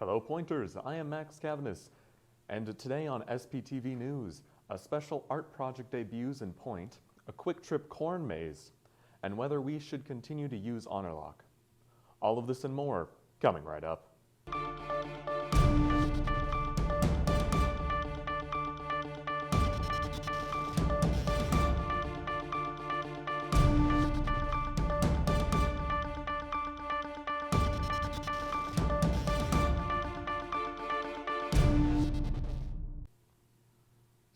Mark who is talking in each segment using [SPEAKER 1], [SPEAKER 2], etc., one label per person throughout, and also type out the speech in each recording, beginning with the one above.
[SPEAKER 1] Hello Pointers, I am Max Cavaness, and today on SPTV News, a special art project debuts in Point, a Kwik Trip Corn Maze, and whether we should continue to use Honorlocke. All of this and more, coming right up.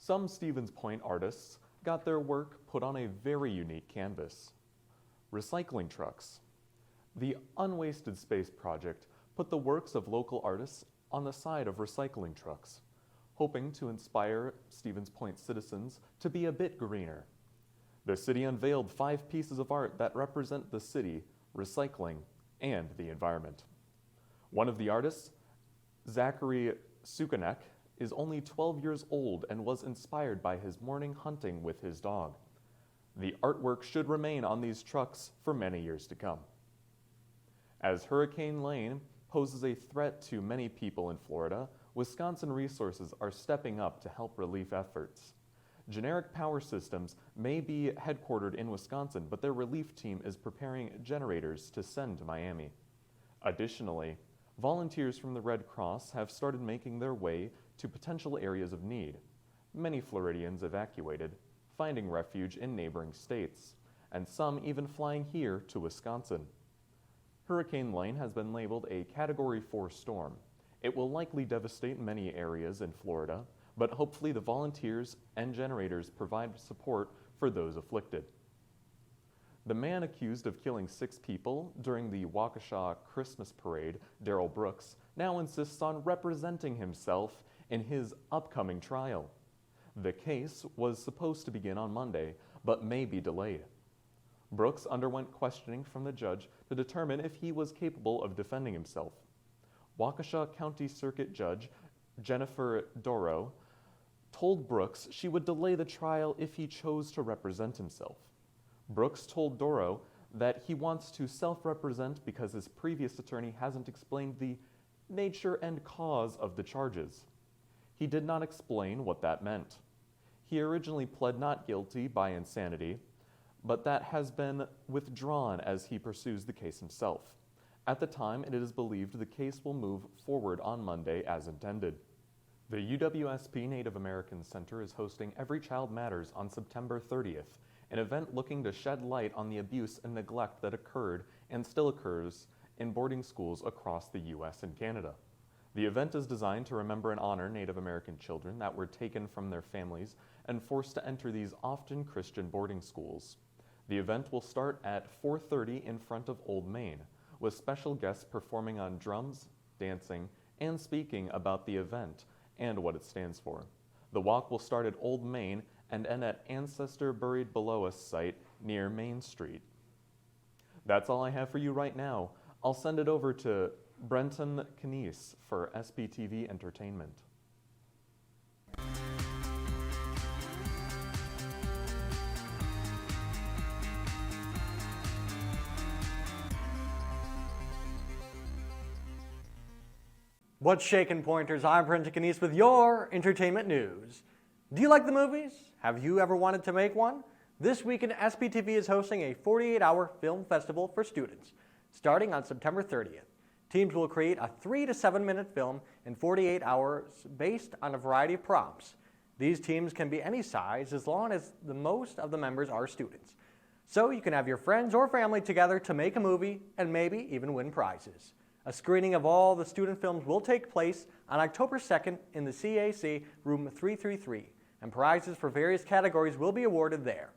[SPEAKER 1] Some Stevens Point artists got their work put on a very unique canvas. Recycling trucks. The Unwasted Space Project put the works of local artists on the side of recycling trucks, hoping to inspire Stevens Point citizens to be a bit greener. The city unveiled 5 pieces of art that represent the city, recycling, and the environment. One of the artists, Zachary Sukanek, is only 12 years old and was inspired by his morning hunting with his dog. The artwork should remain on these trucks for many years to come. As Hurricane Lane poses a threat to many people in Florida, Wisconsin resources are stepping up to help relief efforts. Generic Power Systems may be headquartered in Wisconsin, but their relief team is preparing generators to send to Miami. Additionally, volunteers from the Red Cross have started making their way to potential areas of need. Many Floridians evacuated, finding refuge in neighboring states, and some even flying here to Wisconsin. Hurricane Lane has been labeled a Category 4 storm. It will likely devastate many areas in Florida, but hopefully the volunteers and generators provide support for those afflicted. The man accused of killing 6 people during the Waukesha Christmas parade, Daryl Brooks, now insists on representing himself in his upcoming trial. The case was supposed to begin on Monday, but may be delayed. Brooks underwent questioning from the judge to determine if he was capable of defending himself. Waukesha County Circuit Judge Jennifer Dorough told Brooks she would delay the trial if he chose to represent himself. Brooks told Dorough that he wants to self-represent because his previous attorney hasn't explained the nature and cause of the charges. He did not explain what that meant. He originally pled not guilty by insanity, but that has been withdrawn as he pursues the case himself. At the time, it is believed the case will move forward on Monday as intended. The UWSP Native American Center is hosting Every Child Matters on September 30th, an event looking to shed light on the abuse and neglect that occurred and still occurs in boarding schools across the U.S. and Canada. The event is designed to remember and honor Native American children that were taken from their families and forced to enter these often Christian boarding schools. The event will start at 4:30 in front of Old Main, with special guests performing on drums, dancing, and speaking about the event and what it stands for. The walk will start at Old Main and end at Ancestor Buried Below Us site near Main Street. That's all I have for you right now. I'll send it over to Brenton Kniess for SPTV Entertainment.
[SPEAKER 2] What's shaking, Pointers? I'm Brenton Kniess with your entertainment news. Do you like the movies? Have you ever wanted to make one? This weekend, SPTV is hosting a 48-hour film festival for students, starting on September 30th. Teams will create a 3 to 7 minute film in 48 hours based on a variety of prompts. These teams can be any size as long as the most of the members are students. So you can have your friends or family together to make a movie and maybe even win prizes. A screening of all the student films will take place on October 2nd in the CAC room 333, and prizes for various categories will be awarded there.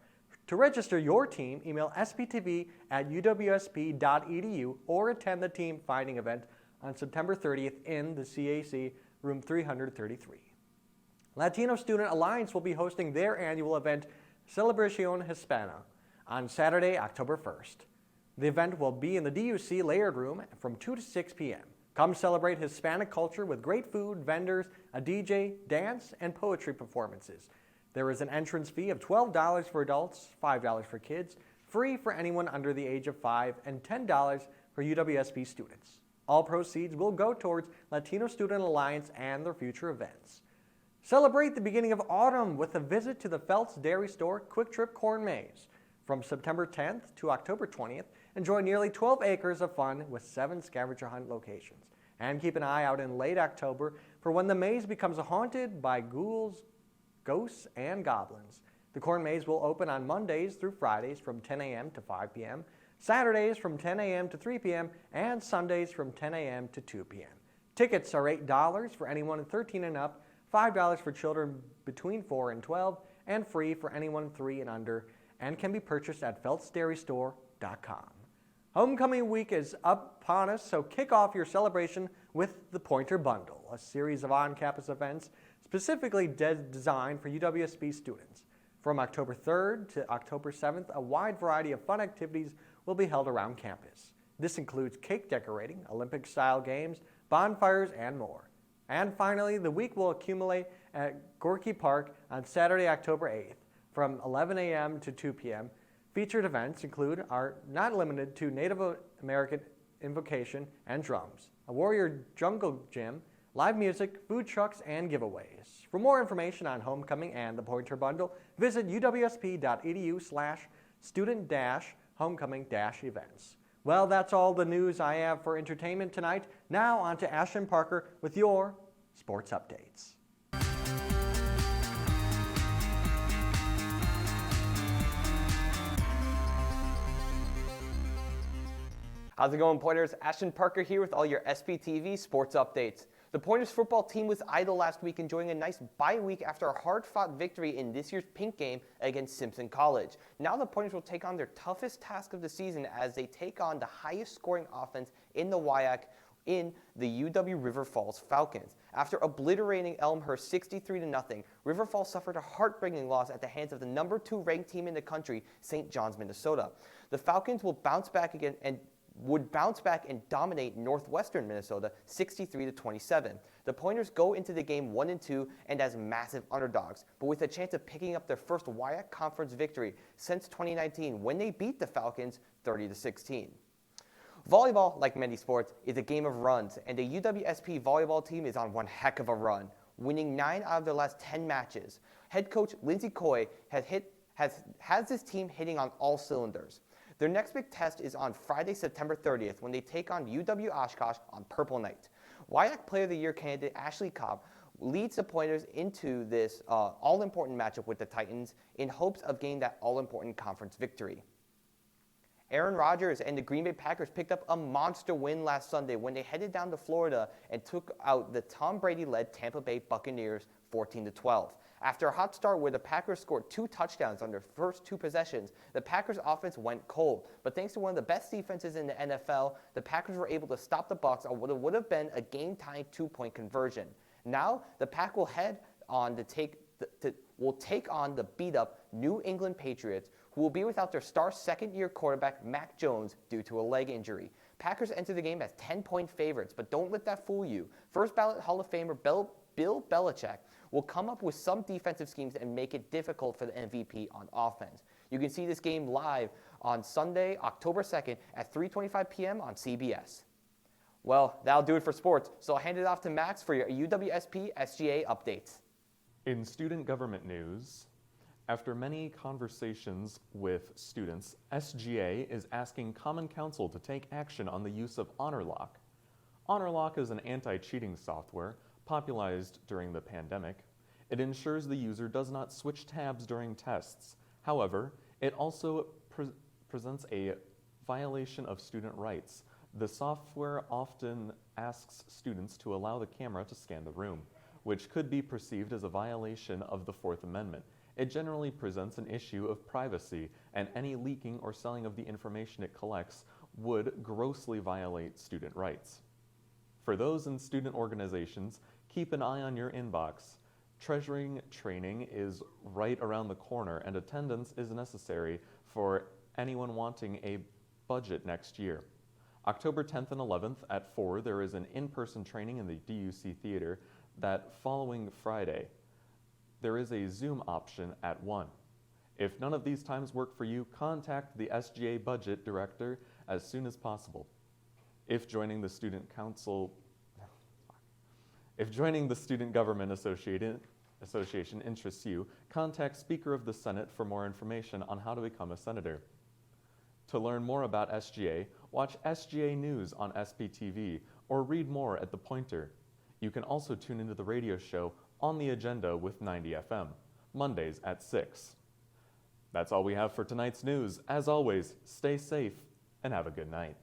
[SPEAKER 2] To register your team, email sptv@uwsp.edu or attend the team finding event on September 30th in the CAC room 333. Latino Student Alliance will be hosting their annual event, Celebración Hispana, on Saturday, October 1st. The event will be in the DUC layered room from 2 to 6 p.m. Come celebrate Hispanic culture with great food, vendors, a DJ, dance, and poetry performances. There is an entrance fee of $12 for adults, $5 for kids, free for anyone under the age of 5, and $10 for UWSP students. All proceeds will go towards Latino Student Alliance and their future events. Celebrate the beginning of autumn with a visit to the Phelps Dairy Store Kwik Trip Corn Maze. From September 10th to October 20th, enjoy nearly 12 acres of fun with 7 scavenger hunt locations. And keep an eye out in late October for when the maze becomes haunted by ghouls, ghosts, and goblins. The corn maze will open on Mondays through Fridays from 10 a.m. to 5 p.m., Saturdays from 10 a.m. to 3 p.m., and Sundays from 10 a.m. to 2 p.m. Tickets are $8 for anyone 13 and up, $5 for children between 4 and 12, and free for anyone 3 and under, and can be purchased at phelpsdairystore.com. Homecoming week is upon us, so kick off your celebration with the Pointer Bundle, a series of on-campus events specifically designed for UWSP students. From October 3rd to October 7th, a wide variety of fun activities will be held around campus. This includes cake decorating, Olympic-style games, bonfires, and more. And finally, the week will accumulate at Gorky Park on Saturday, October 8th from 11 a.m. to 2 p.m. Featured events are not limited to Native American invocation and drums, a warrior jungle gym, live music, food trucks, and giveaways. For more information on Homecoming and the Pointer Bundle, visit uwsp.edu/student-homecoming-events. Well, that's all the news I have for entertainment tonight. Now on to Ashton Parker with your sports updates.
[SPEAKER 3] How's it going, Pointers? Ashton Parker here with all your SPTV sports updates. The Pointers football team was idle last week, enjoying a nice bye week after a hard-fought victory in this year's Pink game against Simpson College. Now the Pointers will take on their toughest task of the season as they take on the highest-scoring offense in the WIAC in the UW River Falls Falcons. After obliterating Elmhurst 63-0, River Falls suffered a heartbreaking loss at the hands of the number 2 ranked team in the country, St. John's, Minnesota. The Falcons will bounce back and dominate Northwestern Minnesota 63-27. The Pointers go into the game 1-2 and as massive underdogs, but with a chance of picking up their first WIAC conference victory since 2019 when they beat the Falcons 30-16. Volleyball, like many sports, is a game of runs, and the UWSP volleyball team is on one heck of a run, winning 9 out of their last 10 matches. Head coach Lindsey Coy has this team hitting on all cylinders. Their next big test is on Friday, September 30th, when they take on UW Oshkosh on Purple Night. WIAC Player of the Year candidate Ashley Cobb leads the Pointers into this all-important matchup with the Titans in hopes of getting that all-important conference victory. Aaron Rodgers and the Green Bay Packers picked up a monster win last Sunday when they headed down to Florida and took out the Tom Brady-led Tampa Bay Buccaneers 14-12. After a hot start where the Packers scored 2 touchdowns on their first 2 possessions, the Packers offense went cold. But thanks to one of the best defenses in the NFL, the Packers were able to stop the Bucs on what would have been a game-tying 2-point conversion. Now, the Pack will head on to take on the beat-up New England Patriots, who will be without their star second-year quarterback Mac Jones due to a leg injury. Packers enter the game as 10-point favorites, but don't let that fool you. First-ballot Hall of Famer Bill Belichick will come up with some defensive schemes and make it difficult for the MVP on offense. You can see this game live on Sunday, October 2nd at 3:25 p.m. on CBS. Well, that'll do it for sports, so I'll hand it off to Max for your UWSP SGA updates.
[SPEAKER 1] In student government news, after many conversations with students, SGA is asking Common Council to take action on the use of Honorlocke. Honorlocke is an anti-cheating software popularized during the pandemic. It ensures the user does not switch tabs during tests. However, it also presents a violation of student rights. The software often asks students to allow the camera to scan the room, which could be perceived as a violation of the Fourth Amendment. It generally presents an issue of privacy, and any leaking or selling of the information it collects would grossly violate student rights. For those in student organizations, keep an eye on your inbox. Treasuring training is right around the corner, and attendance is necessary for anyone wanting a budget next year. October 10th and 11th at 4, there is an in-person training in the DUC Theater. That following Friday, there is a Zoom option at 1. If none of these times work for you, contact the SGA Budget Director as soon as possible. If joining the Student Government Association interests you, contact Speaker of the Senate for more information on how to become a senator. To learn more about SGA, watch SGA News on SPTV or read more at The Pointer. You can also tune into the radio show On the Agenda with 90 FM, Mondays at 6. That's all we have for tonight's news. As always, stay safe and have a good night.